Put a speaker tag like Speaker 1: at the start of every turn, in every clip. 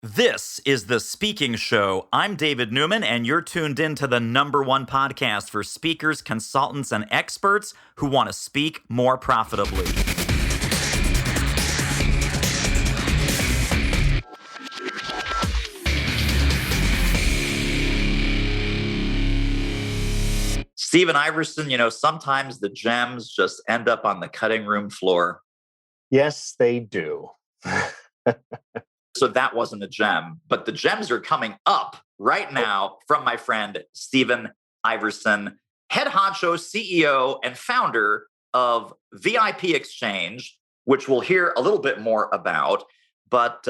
Speaker 1: This is The Speaking Show. I'm David Newman, and you're tuned in to the #1 podcast for speakers, consultants, and experts who want to speak more profitably. Stephen Iwersen, sometimes the gems just end up on the cutting room floor.
Speaker 2: Yes, they do.
Speaker 1: So that wasn't a gem, but the gems are coming up right now from my friend, Stephen Iwersen, head honcho, CEO, and founder of VIP Exchange, which we'll hear a little bit more about. But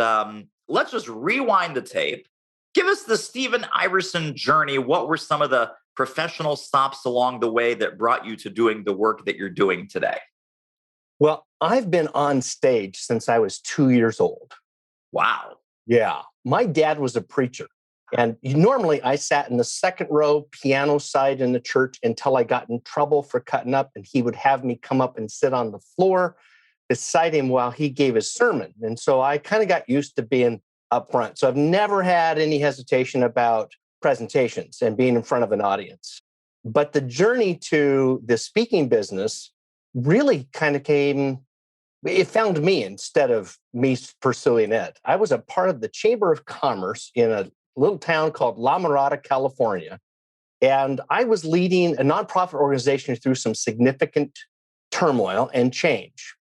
Speaker 1: let's just rewind the tape. Give us the Stephen Iwersen journey. What were some of the professional stops along the way that brought you to doing the work that you're doing today?
Speaker 2: Well, I've been on stage since I was 2 years old.
Speaker 1: Wow.
Speaker 2: Yeah. My dad was a preacher. And normally I sat in the second row piano side in the church until I got in trouble for cutting up. And he would have me come up and sit on the floor beside him while he gave his sermon. And so I kind of got used to being up front. So I've never had any hesitation about presentations and being in front of an audience. But the journey to the speaking business really kind of it found me instead of me pursuing it. I was a part of the Chamber of Commerce in a little town called La Mirada, California. And I was leading a nonprofit organization through some significant turmoil and change.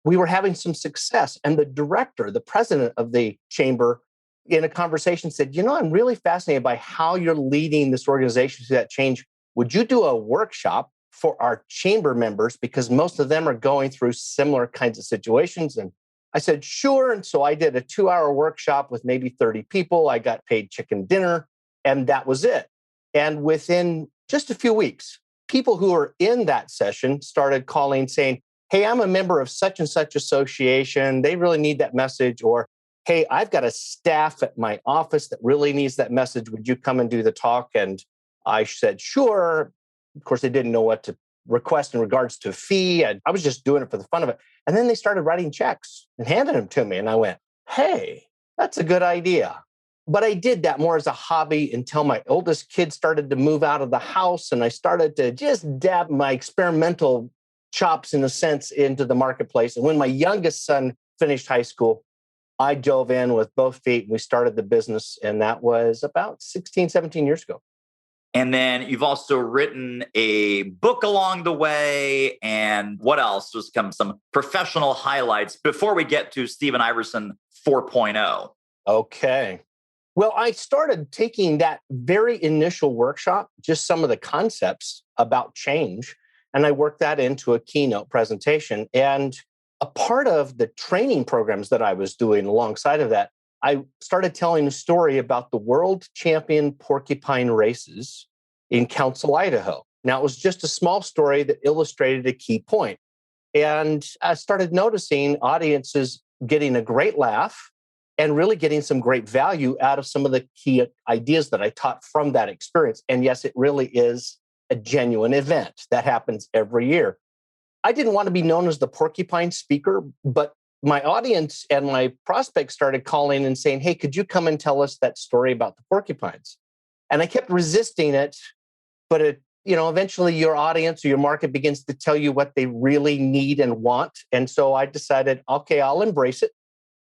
Speaker 2: We were having some success. And the president of the chamber, in a conversation said, I'm really fascinated by how you're leading this organization through that change. Would you do a workshop for our chamber members, because most of them are going through similar kinds of situations? And I said, sure. And so I did a 2-hour workshop with maybe 30 people. I got paid chicken dinner, and that was it. And within just a few weeks, people who were in that session started calling saying, hey, I'm a member of such and such association. They really need that message. Or, hey, I've got a staff at my office that really needs that message. Would you come and do the talk? And I said, sure. Of course, they didn't know what to request in regards to a fee. I was just doing it for the fun of it. And then they started writing checks and handing them to me. And I went, hey, that's a good idea. But I did that more as a hobby until my oldest kid started to move out of the house. And I started to just dab my experimental chops, in a sense, into the marketplace. And when my youngest son finished high school, I dove in with both feet and we started the business. And that was about 16, 17 years ago.
Speaker 1: And then you've also written a book along the way. And what else? Just some professional highlights before we get to Stephen Iwersen 4.0.
Speaker 2: Okay. Well, I started taking that very initial workshop, just some of the concepts about change, and I worked that into a keynote presentation. And a part of the training programs that I was doing alongside of that, I started telling a story about the world champion porcupine races in Council, Idaho. Now, it was just a small story that illustrated a key point. And I started noticing audiences getting a great laugh and really getting some great value out of some of the key ideas that I taught from that experience. And yes, it really is a genuine event that happens every year. I didn't want to be known as the porcupine speaker, but my audience and my prospects started calling and saying, hey, could you come and tell us that story about the porcupines? And I kept resisting it, but eventually your audience or your market begins to tell you what they really need and want. And so I decided, okay, I'll embrace it.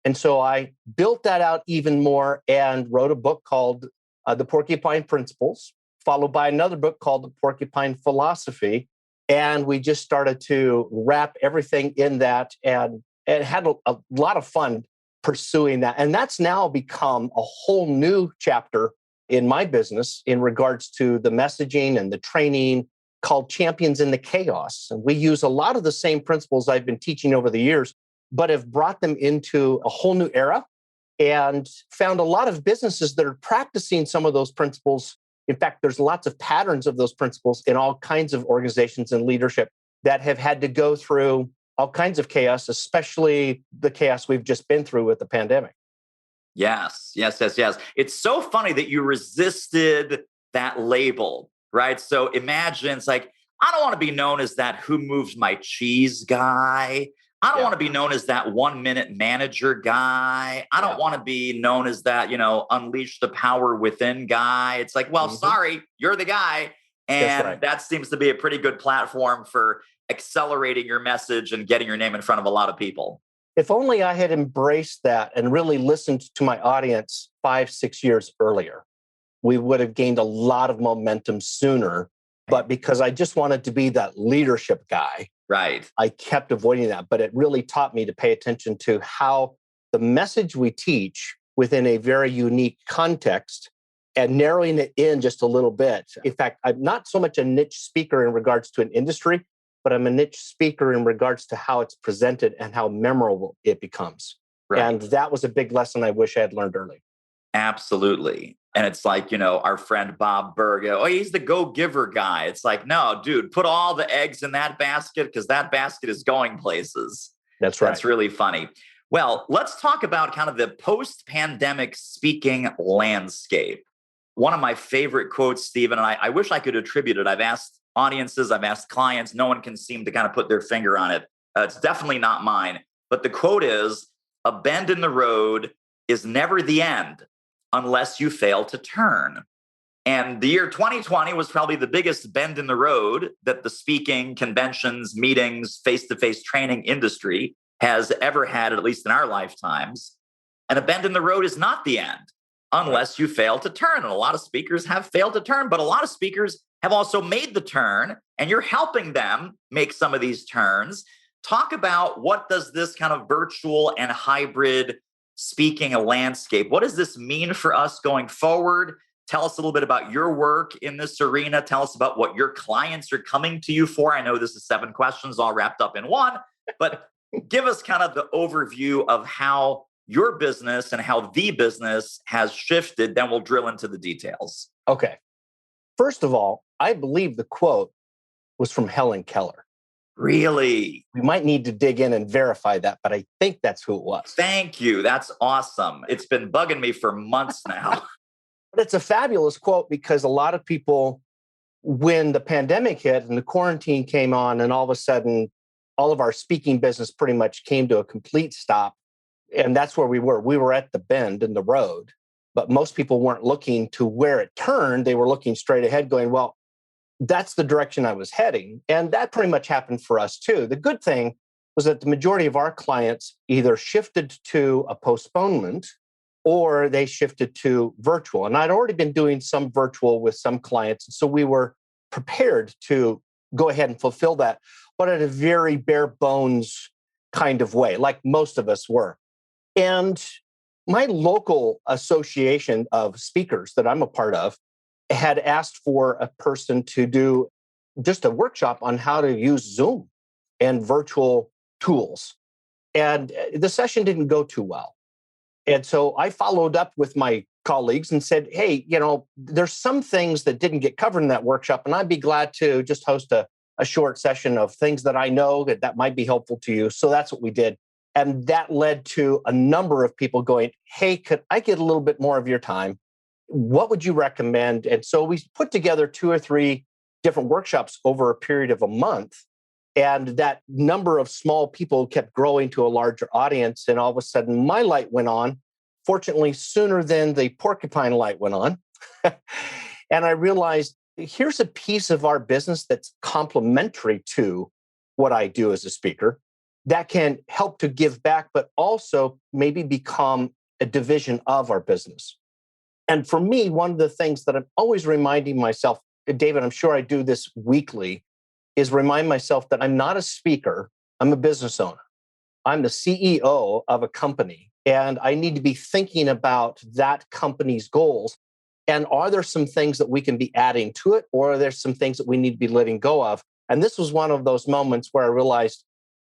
Speaker 2: And so I built that out even more and wrote a book called The Porcupine Principles, followed by another book called The Porcupine Philosophy. And we just started to wrap everything in that and had a lot of fun pursuing that. And that's now become a whole new chapter in my business in regards to the messaging and the training called Champions in the Chaos. And we use a lot of the same principles I've been teaching over the years, but have brought them into a whole new era and found a lot of businesses that are practicing some of those principles. In fact, there's lots of patterns of those principles in all kinds of organizations and leadership that have had to go through all kinds of chaos, especially the chaos we've just been through with the pandemic.
Speaker 1: Yes. It's so funny that you resisted that label, right? So imagine it's like, I don't want to be known as that who moves my cheese guy. I don't want to be known as that 1-minute manager guy. I don't want to be known as that, unleash the power within guy. It's like, well, sorry, you're the guy. And that seems to be a pretty good platform for accelerating your message and getting your name in front of a lot of people.
Speaker 2: If only I had embraced that and really listened to my audience 5-6 years earlier, we would have gained a lot of momentum sooner. But because I just wanted to be that leadership guy, I kept avoiding that. But it really taught me to pay attention to how the message we teach within a very unique context and narrowing it in just a little bit. In fact, I'm not so much a niche speaker in regards to an industry, but I'm a niche speaker in regards to how it's presented and how memorable it becomes. And that was a big lesson I wish I had learned early.
Speaker 1: Absolutely. And it's like, our friend Bob Berg, he's the go-giver guy. It's like, no, dude, put all the eggs in that basket because that basket is going places.
Speaker 2: That's right.
Speaker 1: That's really funny. Well, let's talk about kind of the post-pandemic speaking landscape. One of my favorite quotes, Stephen, and I wish I could attribute it. I've asked audiences, I've asked clients. No one can seem to kind of put their finger on it. It's definitely not mine. But the quote is, a bend in the road is never the end unless you fail to turn. And the year 2020 was probably the biggest bend in the road that the speaking, conventions, meetings, face-to-face training industry has ever had, at least in our lifetimes. And a bend in the road is not the end unless you fail to turn. And a lot of speakers have failed to turn, but a lot of speakers have also made the turn, and you're helping them make some of these turns. Talk about, what does this kind of virtual and hybrid speaking landscape, what does this mean for us going forward? Tell us a little bit about your work in this arena. Tell us about what your clients are coming to you for. I know this is 7 questions all wrapped up in one, but give us kind of the overview of how your business and how the business has shifted. Then we'll drill into the details.
Speaker 2: Okay. First of all, I believe the quote was from Helen Keller.
Speaker 1: Really?
Speaker 2: We might need to dig in and verify that, but I think that's who it was.
Speaker 1: Thank you. That's awesome. It's been bugging me for months now.
Speaker 2: But it's a fabulous quote because a lot of people, when the pandemic hit and the quarantine came on, and all of a sudden, all of our speaking business pretty much came to a complete stop. And that's where we were. We were at the bend in the road, but most people weren't looking to where it turned. They were looking straight ahead going, well, that's the direction I was heading. And that pretty much happened for us too. The good thing was that the majority of our clients either shifted to a postponement or they shifted to virtual. And I'd already been doing some virtual with some clients. So we were prepared to go ahead and fulfill that, but at a very bare bones kind of way, like most of us were. And my local association of speakers that I'm a part of had asked for a person to do just a workshop on how to use Zoom and virtual tools. And the session didn't go too well. And so I followed up with my colleagues and said, hey, there's some things that didn't get covered in that workshop, and I'd be glad to just host a short session of things that I know that might be helpful to you. So that's what we did. And that led to a number of people going, hey, could I get a little bit more of your time? What would you recommend? And so we put together 2 or 3 different workshops over a period of a month. And that number of small people kept growing to a larger audience. And all of a sudden, my light went on, fortunately, sooner than the Porcupine light went on. And I realized here's a piece of our business that's complementary to what I do as a speaker that can help to give back, but also maybe become a division of our business. And for me, one of the things that I'm always reminding myself, David, I'm sure I do this weekly, is remind myself that I'm not a speaker, I'm a business owner. I'm the CEO of a company, and I need to be thinking about that company's goals. And are there some things that we can be adding to it, or are there some things that we need to be letting go of? And this was one of those moments where I realized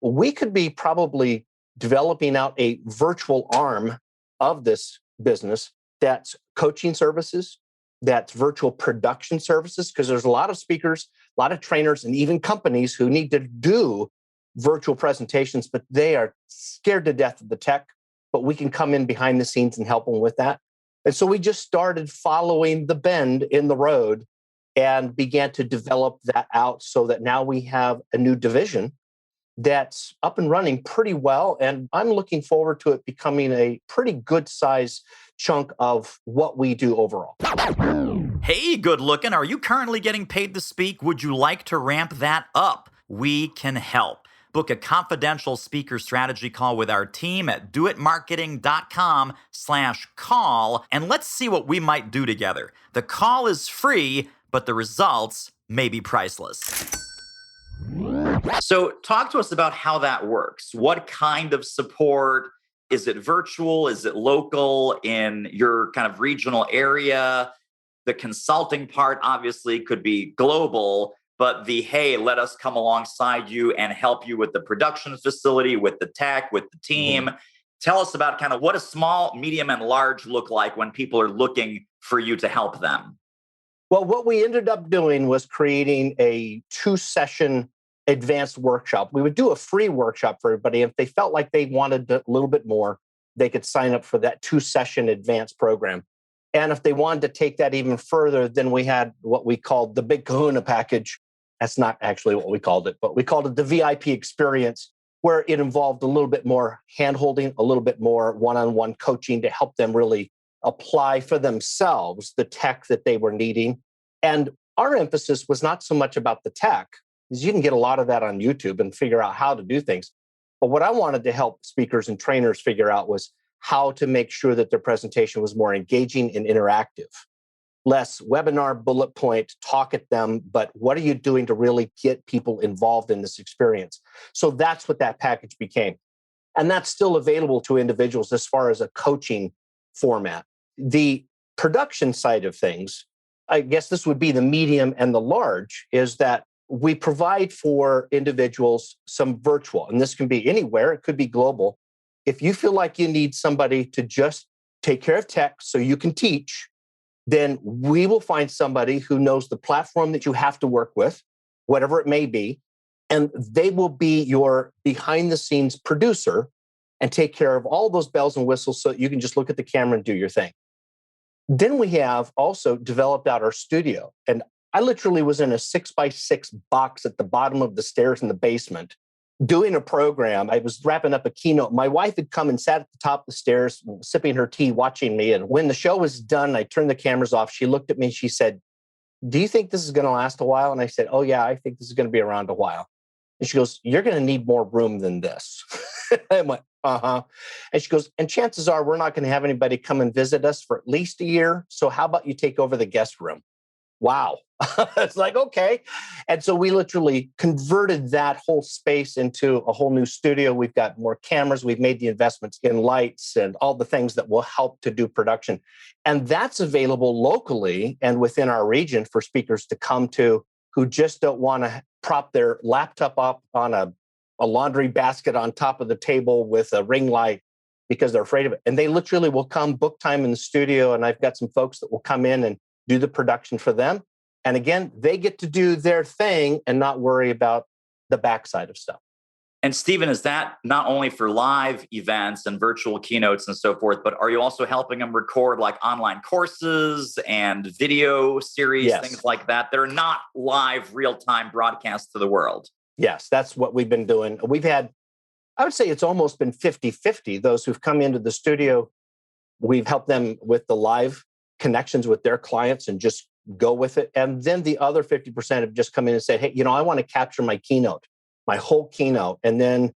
Speaker 2: we could be probably developing out a virtual arm of this business that's coaching services, that's virtual production services, because there's a lot of speakers, a lot of trainers, and even companies who need to do virtual presentations, but they are scared to death of the tech, but we can come in behind the scenes and help them with that. And so we just started following the bend in the road and began to develop that out so that now we have a new division that's up and running pretty well. And I'm looking forward to it becoming a pretty good size chunk of what we do overall.
Speaker 1: Hey, good looking. Are you currently getting paid to speak? Would you like to ramp that up? We can help. Book a confidential speaker strategy call with our team at doitmarketing.com/call, and let's see what we might do together. The call is free, but the results may be priceless. So talk to us about how that works. What kind of support? Is it virtual? Is it local in your kind of regional area? The consulting part obviously could be global, but hey, let us come alongside you and help you with the production facility, with the tech, with the team. Tell us about kind of what a small, medium, and large look like when people are looking for you to help them.
Speaker 2: Well, what we ended up doing was creating a 2-session advanced workshop. We would do a free workshop for everybody. If they felt like they wanted a little bit more, they could sign up for that 2-session advanced program. And if they wanted to take that even further, then we had what we called the Big Kahuna package. That's not actually what we called it, but we called it the VIP experience, where it involved a little bit more handholding, a little bit more one-on-one coaching to help them really apply for themselves the tech that they were needing. And our emphasis was not so much about the tech, because you can get a lot of that on YouTube and figure out how to do things. But what I wanted to help speakers and trainers figure out was how to make sure that their presentation was more engaging and interactive. Less webinar, bullet point, talk at them, but what are you doing to really get people involved in this experience? So that's what that package became. And that's still available to individuals as far as a coaching format. The production side of things, I guess this would be the medium and the large, is that we provide for individuals some virtual, and this can be anywhere, it could be global. If you feel like you need somebody to just take care of tech so you can teach, then we will find somebody who knows the platform that you have to work with, whatever it may be, and they will be your behind the scenes producer and take care of all those bells and whistles so that you can just look at the camera and do your thing. Then we have also developed out our studio. And I literally was in a 6x6 box at the bottom of the stairs in the basement doing a program. I was wrapping up a keynote. My wife had come and sat at the top of the stairs, sipping her tea, watching me. And when the show was done, I turned the cameras off. She looked at me and she said, "Do you think this is going to last a while?" And I said, "Oh, yeah, I think this is going to be around a while." And she goes, "You're going to need more room than this." I went, "Uh-huh." And she goes, "And chances are we're not going to have anybody come and visit us for at least a year. So how about you take over the guest room?" Wow. It's like, okay. And so we literally converted that whole space into a whole new studio. We've got more cameras. We've made the investments in lights and all the things that will help to do production. And that's available locally and within our region for speakers to come to who just don't want to prop their laptop up on a laundry basket on top of the table with a ring light because they're afraid of it. And they literally will come book time in the studio. And I've got some folks that will come in and do the production for them. And again, they get to do their thing and not worry about the backside of stuff.
Speaker 1: And Stephen, is that not only for live events and virtual keynotes and so forth, but are you also helping them record like online courses and video series,
Speaker 2: Yes.
Speaker 1: Things like that? They're not live real-time broadcasts to the world.
Speaker 2: Yes, that's what we've been doing. We've had, I would say it's almost been 50-50. Those who've come into the studio, we've helped them with the live connections with their clients and just go with it. And then the other 50% have just come in and said, "Hey, I want to capture my keynote, my whole keynote." And then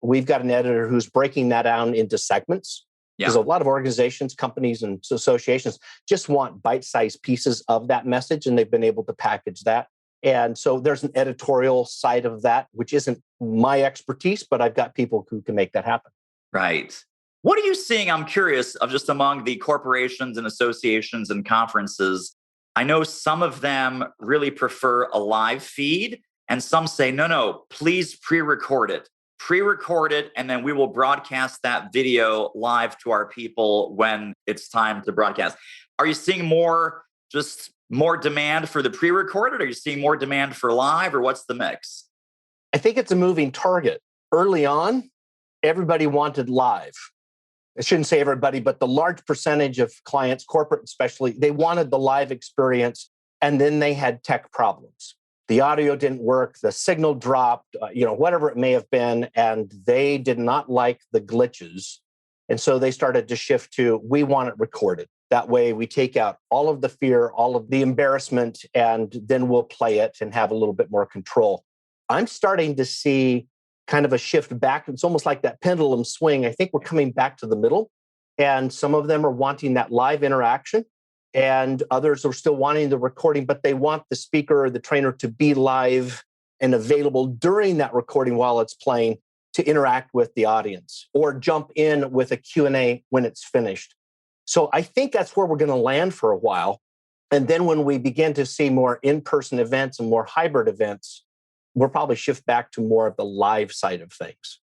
Speaker 2: we've got an editor who's breaking that down into segments. Because a lot of organizations, companies, and associations just want bite-sized pieces of that message, and they've been able to package that. And so there's an editorial side of that, which isn't my expertise, but I've got people who can make that happen.
Speaker 1: Right. What are you seeing? I'm curious of just among the corporations and associations and conferences. I know some of them really prefer a live feed, and some say, no, please pre-record it. Pre-record it, and then we will broadcast that video live to our people when it's time to broadcast. Are you seeing more demand for the pre-recorded? Are you seeing more demand for live, or what's the mix?
Speaker 2: I think it's a moving target. Early on, everybody wanted live. I shouldn't say everybody, but the large percentage of clients, corporate especially, they wanted the live experience, and then they had tech problems. the audio didn't work, the signal dropped, whatever it may have been, and they did not like the glitches. And so they started to shift to, we want it recorded. That way we take out all of the fear, all of the embarrassment, and then we'll play it and have a little bit more control. I'm starting to see kind of a shift back. It's almost like that pendulum swing. I think we're coming back to the middle, and some of them are wanting that live interaction, and others are still wanting the recording, but they want the speaker or the trainer to be live and available during that recording while it's playing to interact with the audience or jump in with a Q&A when it's finished. So I think that's where we're going to land for a while. And then when we begin to see more in-person events and more hybrid events, we'll probably shift back to more of the live side of things.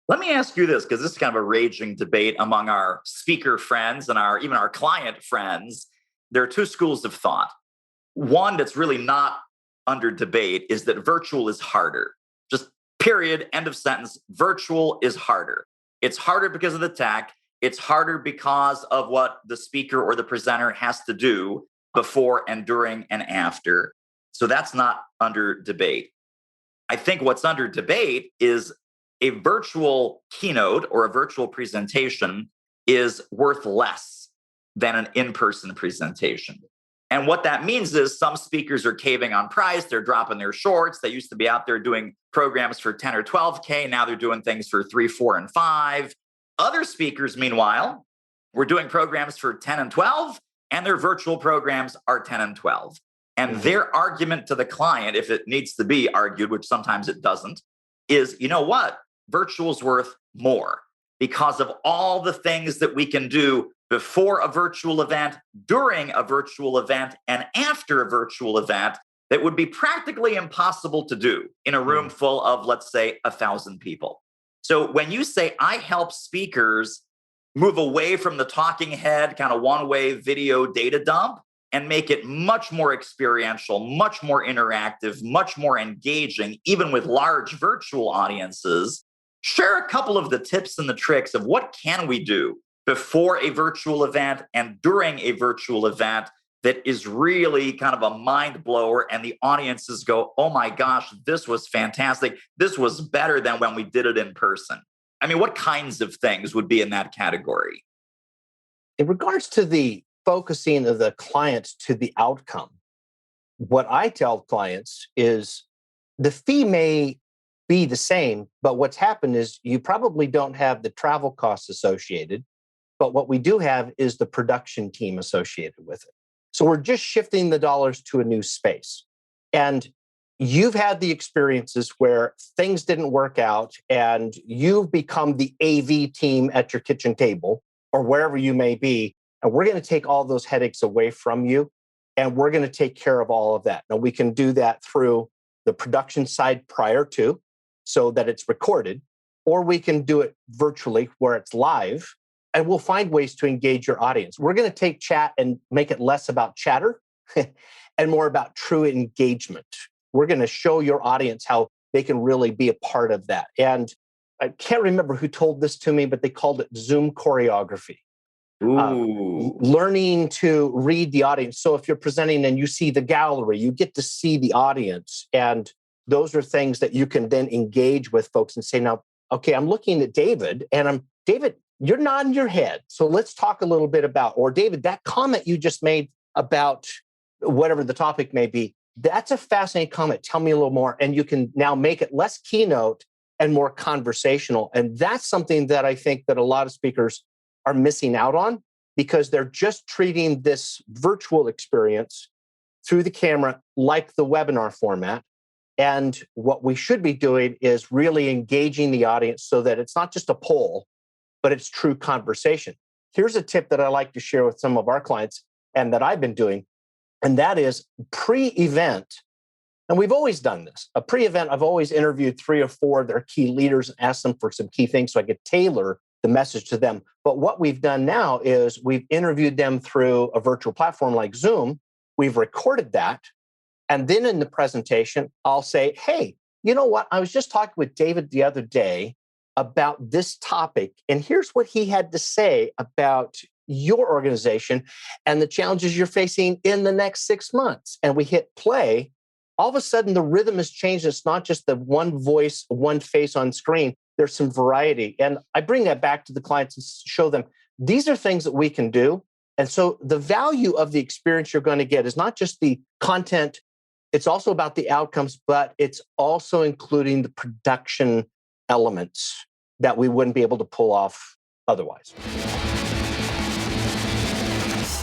Speaker 1: Let me ask you this, because this is kind of a raging debate among our speaker friends and even our client friends. There are two schools of thought. One that's really not under debate is that virtual is harder. Just period, end of sentence. Virtual is harder. It's harder because of the tech. It's harder because of what the speaker or the presenter has to do before and during and after. So that's not under debate. I think what's under debate is a virtual keynote or a virtual presentation is worth less than an in-person presentation. And what that means is some speakers are caving on price. They're dropping their shorts. They used to be out there doing programs for 10 or 12K. Now they're doing things for 3, 4, and 5. Other speakers, meanwhile, were doing programs for 10 and 12, and their virtual programs are 10 and 12. And their argument to the client, if it needs to be argued, which sometimes it doesn't, is, you know what? Virtual's worth more because of all the things that we can do before a virtual event, during a virtual event, and after a virtual event that would be practically impossible to do in a room full of, let's say, 1,000 people. So when you say I help speakers move away from the talking head, kind of one-way video data dump, and make it much more experiential, much more interactive, much more engaging, even with large virtual audiences, share a couple of the tips and the tricks of what can we do before a virtual event and during a virtual event that is really kind of a mind blower, and the audiences go, oh my gosh, this was fantastic. This was better than when we did it in person. I mean, what kinds of things would be in that category?
Speaker 2: In regards to the focusing of the client to the outcome, what I tell clients is the fee may be the same, but what's happened is you probably don't have the travel costs associated, but what we do have is the production team associated with it. So we're just shifting the dollars to a new space. And you've had the experiences where things didn't work out and you've become the AV team at your kitchen table or wherever you may be. And we're going to take all those headaches away from you, and we're going to take care of all of that. Now, we can do that through the production side prior to, so that it's recorded, or we can do it virtually where it's live, and we'll find ways to engage your audience. We're going to take chat and make it less about chatter and more about true engagement. We're going to show your audience how they can really be a part of that. And I can't remember who told this to me, but they called it Zoom choreography. Learning to read the audience. So if you're presenting and you see the gallery, you get to see the audience. And those are things that you can then engage with folks and say, now, okay, I'm looking at David and David, you're nodding your head. So let's talk a little bit about, or David, that comment you just made about whatever the topic may be, that's a fascinating comment. Tell me a little more. And you can now make it less keynote and more conversational. And that's something that I think that a lot of speakers are missing out on because they're just treating this virtual experience through the camera like the webinar format. And what we should be doing is really engaging the audience so that it's not just a poll, but it's true conversation. Here's a tip that I like to share with some of our clients and that I've been doing, and that is pre-event. And we've always done this. A pre-event, I've always interviewed 3 or 4 of their key leaders and asked them for some key things so I could tailor the message to them. But what we've done now is we've interviewed them through a virtual platform like Zoom. We've recorded that. And then in the presentation, I'll say, hey, you know what? I was just talking with David the other day about this topic. And here's what he had to say about your organization and the challenges you're facing in the next 6 months. And we hit play. all of a sudden the rhythm has changed. It's not just the one voice, one face on screen. There's some variety. And I bring that back to the clients and show them these are things that we can do. And so the value of the experience you're going to get is not just the content, it's also about the outcomes, but it's also including the production elements that we wouldn't be able to pull off otherwise.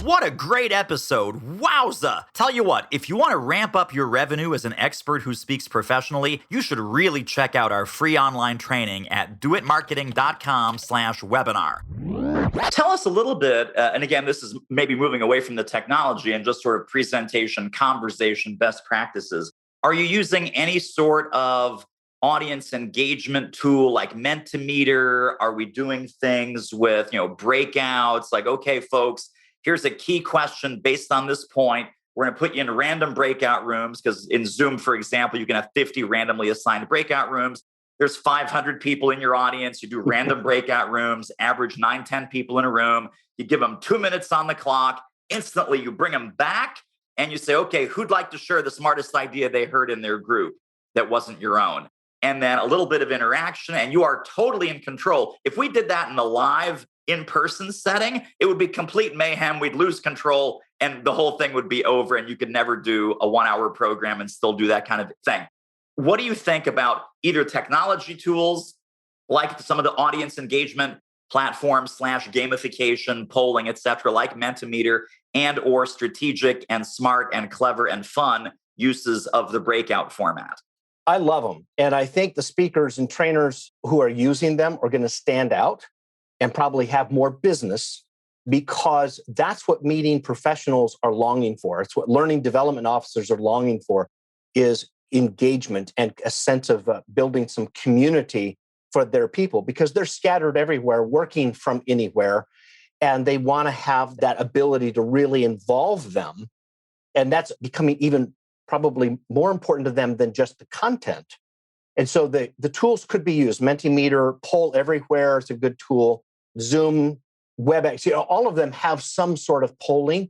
Speaker 1: What a great episode. Wowza. Tell you what, if you want to ramp up your revenue as an expert who speaks professionally, you should really check out our free online training at doitmarketing.com/webinar. Tell us a little bit, and again, this is maybe moving away from the technology and just sort of presentation, conversation, best practices. Are you using any sort of audience engagement tool like Mentimeter? Are we doing things with, breakouts like, okay, folks, here's a key question based on this point. We're going to put you in random breakout rooms because in Zoom, for example, you can have 50 randomly assigned breakout rooms. There's 500 people in your audience. You do random breakout rooms, average 9, 10 people in a room. You give them 2 minutes on the clock. Instantly, you bring them back and you say, okay, who'd like to share the smartest idea they heard in their group that wasn't your own? And then a little bit of interaction, and you are totally in control. If we did that in a live in-person setting, it would be complete mayhem. We'd lose control and the whole thing would be over and you could never do a 1-hour program and still do that kind of thing. What do you think about either technology tools like some of the audience engagement platforms / gamification, polling, et cetera, like Mentimeter, and or strategic and smart and clever and fun uses of the breakout format?
Speaker 2: I love them. And I think the speakers and trainers who are using them are going to stand out and probably have more business because that's what meeting professionals are longing for. It's what learning development officers are longing for is engagement and a sense of building some community for their people because they're scattered everywhere, working from anywhere, and they want to have that ability to really involve them. And that's becoming even probably more important to them than just the content. And so the tools could be used. Mentimeter, Poll Everywhere is a good tool. Zoom, WebEx, all of them have some sort of polling.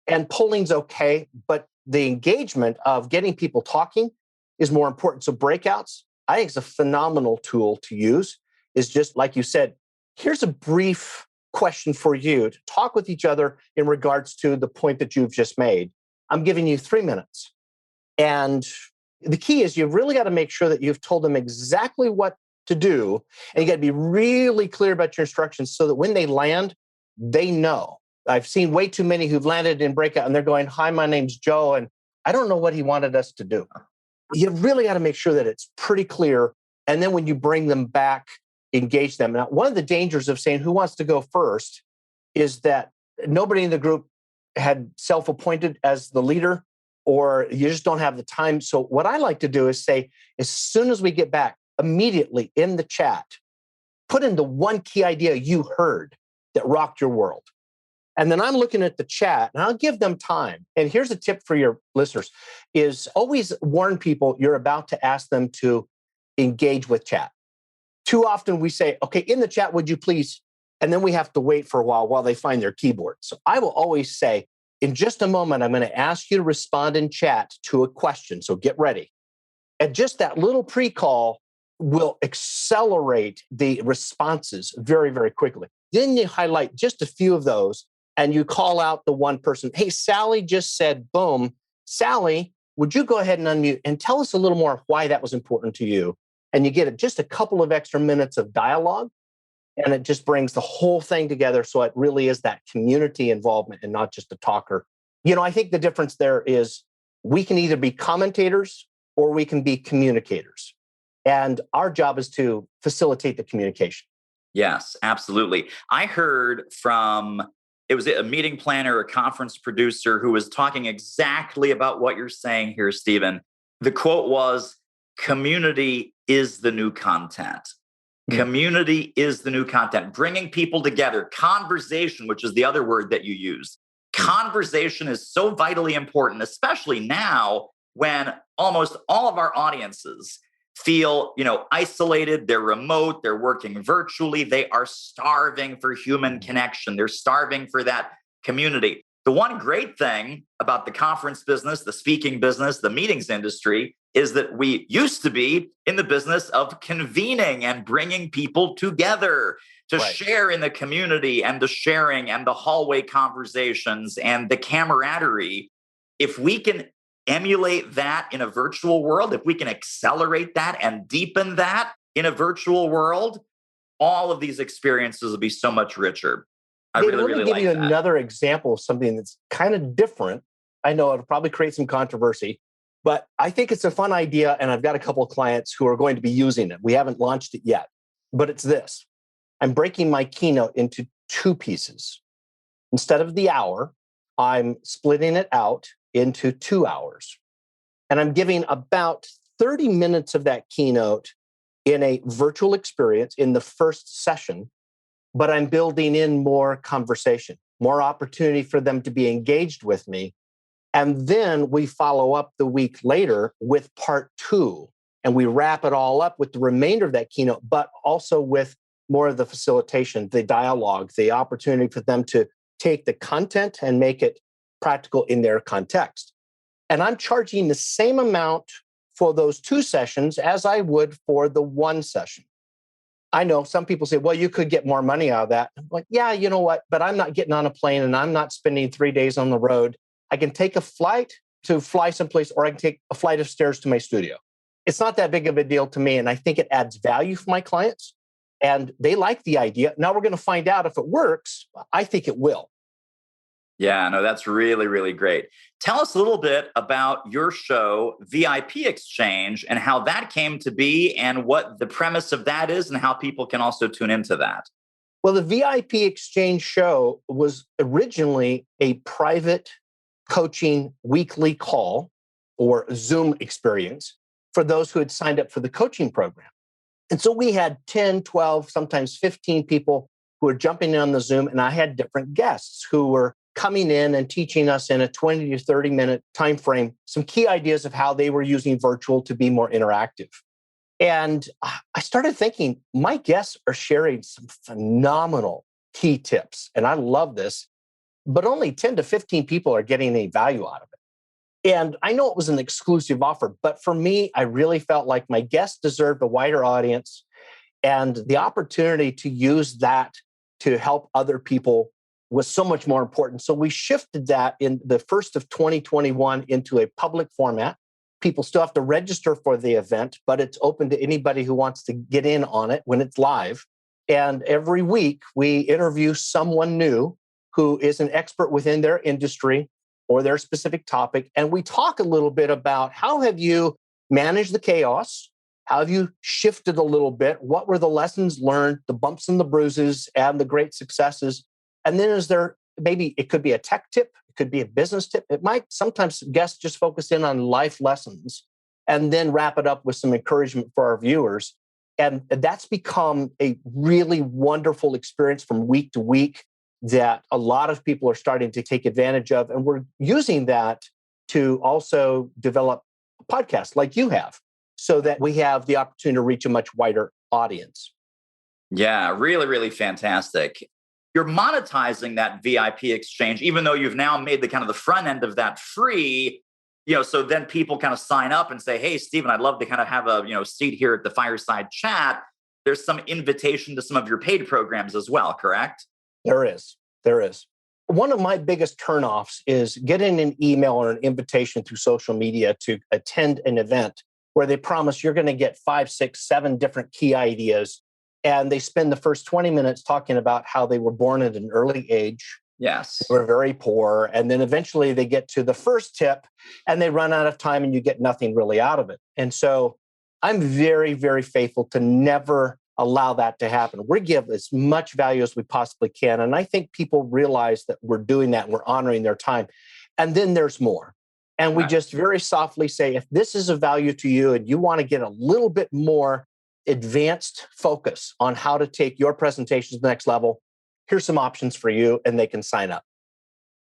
Speaker 2: And polling's okay, but the engagement of getting people talking is more important. So breakouts, I think is a phenomenal tool to use. Is just like you said, here's a brief question for you to talk with each other in regards to the point that you've just made. I'm giving you 3 minutes. And the key is you've really got to make sure that you've told them exactly what to do. And you got to be really clear about your instructions so that when they land, they know. I've seen way too many who've landed in breakout and they're going, hi, my name's Joe. And I don't know what he wanted us to do. You really got to make sure that it's pretty clear. And then when you bring them back, engage them. Now, one of the dangers of saying who wants to go first is that nobody in the group had self-appointed as the leader, or you just don't have the time. So what I like to do is say, as soon as we get back, immediately in the chat, put in the one key idea you heard that rocked your world. And then I'm looking at the chat and I'll give them time. And here's a tip for your listeners is always warn people you're about to ask them to engage with chat. Too often we say, okay, in the chat, would you please? And then we have to wait for a while they find their keyboard. So I will always say, in just a moment, I'm going to ask you to respond in chat to a question. So get ready. And just that little pre-call will accelerate the responses very, very quickly. Then you highlight just a few of those and you call out the one person. Hey, Sally just said, boom. Sally, would you go ahead and unmute and tell us a little more why that was important to you? And you get just a couple of extra minutes of dialogue and it just brings the whole thing together. So it really is that community involvement and not just a talker. I think the difference there is we can either be commentators or we can be communicators. And our job is to facilitate the communication.
Speaker 1: Yes, absolutely. I heard from, it was a meeting planner, a conference producer who was talking exactly about what you're saying here, Stephen. The quote was, community is the new content. Community is the new content. Bringing people together. Conversation, which is the other word that you use. Conversation is so vitally important, especially now when almost all of our audiences feel, isolated, they're remote, they're working virtually, they are starving for human connection. They're starving for that community. The one great thing about the conference business, the speaking business, the meetings industry is that we used to be in the business of convening and bringing people together to share in the community and the sharing and the hallway conversations and the camaraderie. If we can emulate that in a virtual world, if we can accelerate that and deepen that in a virtual world, all of these experiences will be so much richer.
Speaker 2: Let me give you another example of something that's kind of different. I know it'll probably create some controversy, but I think it's a fun idea. And I've got a couple of clients who are going to be using it. We haven't launched it yet, but it's this. I'm breaking my keynote into 2 pieces. Instead of the hour, I'm splitting it out into 2 hours. And I'm giving about 30 minutes of that keynote in a virtual experience in the first session, but I'm building in more conversation, more opportunity for them to be engaged with me. And then we follow up the week later with part 2, and we wrap it all up with the remainder of that keynote, but also with more of the facilitation, the dialogue, the opportunity for them to take the content and make it practical in their context. And I'm charging the same amount for those 2 sessions as I would for the 1 session. I know some people say, well, you could get more money out of that. I'm like, yeah, you know what? But I'm not getting on a plane and I'm not spending 3 days on the road. I can take a flight to fly someplace, or I can take a flight of stairs to my studio. It's not that big of a deal to me. And I think it adds value for my clients. And they like the idea. Now we're going to find out if it works. I think it will.
Speaker 1: Yeah, no, that's really, really great. Tell us a little bit about your show, VIP Exchange, and how that came to be and what the premise of that is and how people can also tune into that.
Speaker 2: Well, the VIP Exchange show was originally a private coaching weekly call or Zoom experience for those who had signed up for the coaching program. And so we had 10, 12, sometimes 15 people who were jumping in on the Zoom, and I had different guests who were coming in and teaching us in a 20 to 30 minute time frame some key ideas of how they were using virtual to be more interactive. And I started thinking, my guests are sharing some phenomenal key tips, and I love this, but only 10 to 15 people are getting any value out of it. And I know it was an exclusive offer, but for me, I really felt like my guests deserved a wider audience, and the opportunity to use that to help other people was so much more important. So we shifted that in the first of 2021 into a public format. People still have to register for the event, but it's open to anybody who wants to get in on it when it's live. And every week we interview someone new who is an expert within their industry or their specific topic. And we talk a little bit about how have you managed the chaos? How have you shifted a little bit? What were the lessons learned, the bumps and the bruises, and the great successes? And then is there, maybe it could be a tech tip, it could be a business tip. It might sometimes guests just focus in on life lessons and then wrap it up with some encouragement for our viewers. And that's become a really wonderful experience from week to week that a lot of people are starting to take advantage of. And we're using that to also develop podcasts like you have, so that we have the opportunity to reach a much wider audience.
Speaker 1: Yeah, really, really fantastic. You're monetizing that VIP exchange, even though you've now made the kind of the front end of that free, so then people kind of sign up and say, hey, Stephen, I'd love to kind of have a, seat here at the fireside chat. There's some invitation to some of your paid programs as well, correct?
Speaker 2: There is. One of my biggest turnoffs is getting an email or an invitation through social media to attend an event where they promise you're going to get 5, 6, 7 different key ideas. And they spend the first 20 minutes talking about how they were born at an early age.
Speaker 1: Yes.
Speaker 2: They were very poor. And then eventually they get to the first tip and they run out of time and you get nothing really out of it. And so I'm very, very faithful to never allow that to happen. We give as much value as we possibly can. And I think people realize that we're doing that and we're honoring their time. And then there's more. And we just very softly say, if this is of value to you and you want to get a little bit more advanced focus on how to take your presentations to the next level, here's some options for you, and they can sign up.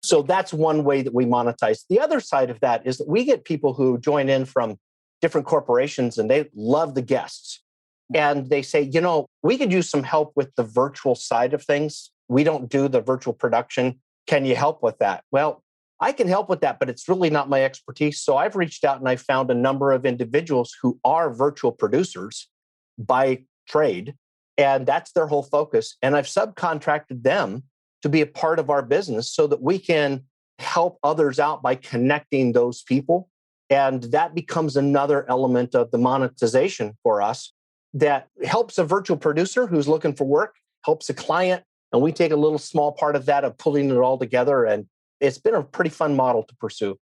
Speaker 2: So that's one way that we monetize. The other side of that is that we get people who join in from different corporations and they love the guests. And they say, we could use some help with the virtual side of things. We don't do the virtual production. Can you help with that? Well, I can help with that, but it's really not my expertise. So I've reached out and I found a number of individuals who are virtual producers by trade, and that's their whole focus. And I've subcontracted them to be a part of our business so that we can help others out by connecting those people. And that becomes another element of the monetization for us that helps a virtual producer who's looking for work, helps a client, and we take a little small part of that of pulling it all together. And it's been a pretty fun model to pursue.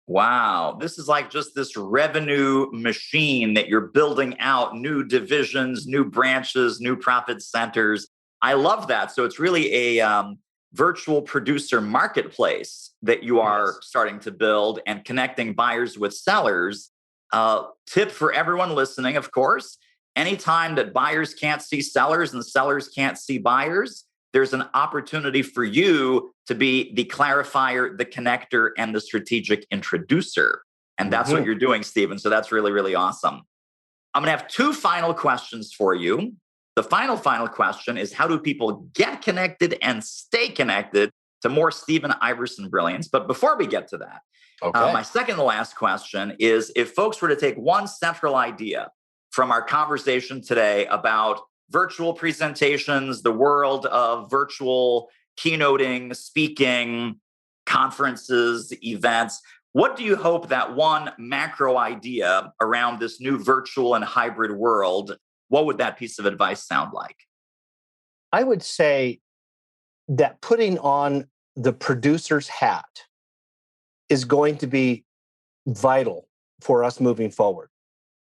Speaker 1: Wow. This is like just this revenue machine that you're building out, new divisions, new branches, new profit centers. I love that. So it's really a virtual producer marketplace that you are starting to build and connecting buyers with sellers. Tip for everyone listening, of course, anytime that buyers can't see sellers and sellers can't see buyers, there's an opportunity for you to be the clarifier, the connector, and the strategic introducer. And that's what you're doing, Stephen. So that's really, really awesome. I'm going to have two final questions for you. The final question is, how do people get connected and stay connected to more Stephen Iwersen brilliance? But before we get to that, my second to last question is, if folks were to take one central idea from our conversation today about virtual presentations, the world of virtual keynoting, speaking, conferences, events, what do you hope that one macro idea around this new virtual and hybrid world, what would that piece of advice sound like?
Speaker 2: I would say that putting on the producer's hat is going to be vital for us moving forward.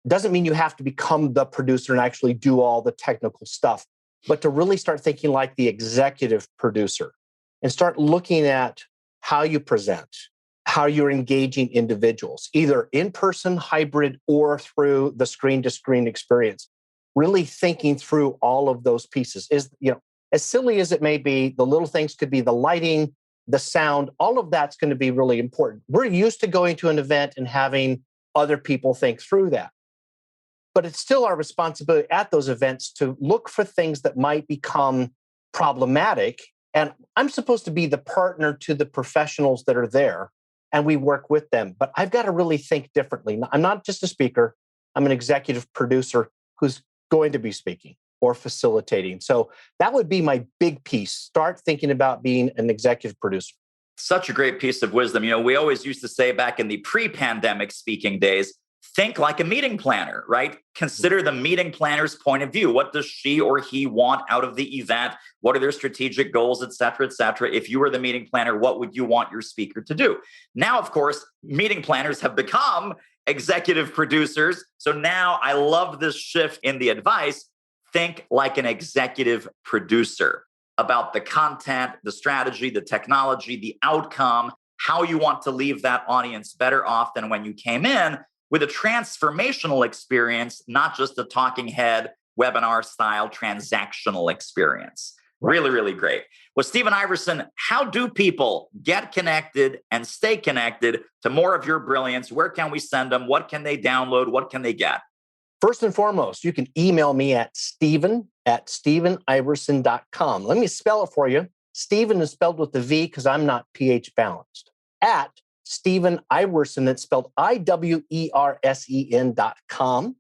Speaker 2: Doesn't mean you have to become the producer and actually do all the technical stuff, but to really start thinking like the executive producer and start looking at how you present, how you're engaging individuals, either in person, hybrid, or through the screen to screen experience. Really thinking through all of those pieces is, as silly as it may be, the little things could be the lighting, the sound, all of that's going to be really important. We're used to going to an event and having other people think through that. But it's still our responsibility at those events to look for things that might become problematic. And I'm supposed to be the partner to the professionals that are there, and we work with them. But I've got to really think differently. I'm not just a speaker. I'm an executive producer who's going to be speaking or facilitating. So that would be my big piece. Start thinking about being an executive producer.
Speaker 1: Such a great piece of wisdom. We always used to say back in the pre-pandemic speaking days, think like a meeting planner, right? Consider the meeting planner's point of view. What does she or he want out of the event? What are their strategic goals, et cetera, et cetera? If you were the meeting planner, what would you want your speaker to do? Now, of course, meeting planners have become executive producers. So now I love this shift in the advice. Think like an executive producer about the content, the strategy, the technology, the outcome, how you want to leave that audience better off than when you came in, with a transformational experience, not just a talking head, webinar style transactional experience. Really, really great. Well, Stephen Iwersen, how do people get connected and stay connected to more of your brilliance? Where can we send them? What can they download? What can they get?
Speaker 2: First and foremost, you can email me at Stephen@StephenIwersen.com. Let me spell it for you. Stephen is spelled with the V because I'm not pH balanced. At Stephen Iwersen, that's spelled IWERSEN.com.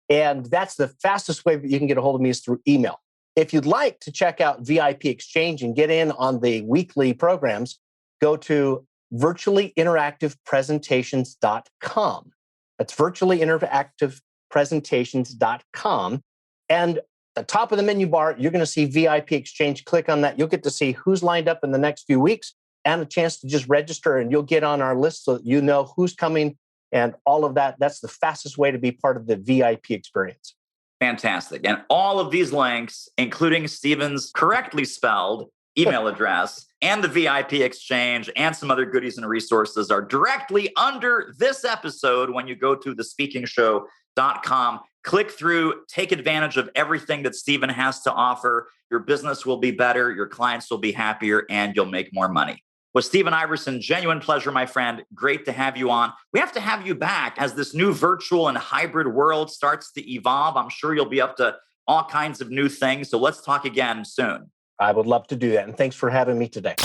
Speaker 2: And that's the fastest way that you can get a hold of me is through email. If you'd like to check out VIP Exchange and get in on the weekly programs, go to virtuallyinteractivepresentations.com. That's virtuallyinteractivepresentations.com. And at the top of the menu bar, you're going to see VIP Exchange. Click on that. You'll get to see who's lined up in the next few weeks and a chance to just register, and you'll get on our list so that you know who's coming and all of that. That's the fastest way to be part of the VIP experience.
Speaker 1: Fantastic. And all of these links, including Stephen's correctly spelled email address and the VIP exchange and some other goodies and resources, are directly under this episode when you go to thespeakingshow.com. Click through, take advantage of everything that Stephen has to offer. Your business will be better, your clients will be happier, and you'll make more money. Well, Stephen Iwersen, genuine pleasure, my friend. Great to have you on. We have to have you back as this new virtual and hybrid world starts to evolve. I'm sure you'll be up to all kinds of new things. So let's talk again soon.
Speaker 2: I would love to do that. And thanks for having me today.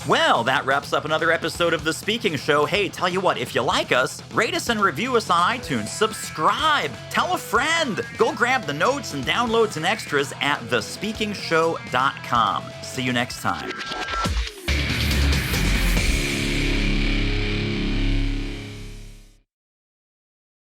Speaker 1: Well, that wraps up another episode of The Speaking Show. Hey, tell you what, if you like us, rate us and review us on iTunes. Subscribe. Tell a friend. Go grab the notes and downloads and extras at thespeakingshow.com. See you next time.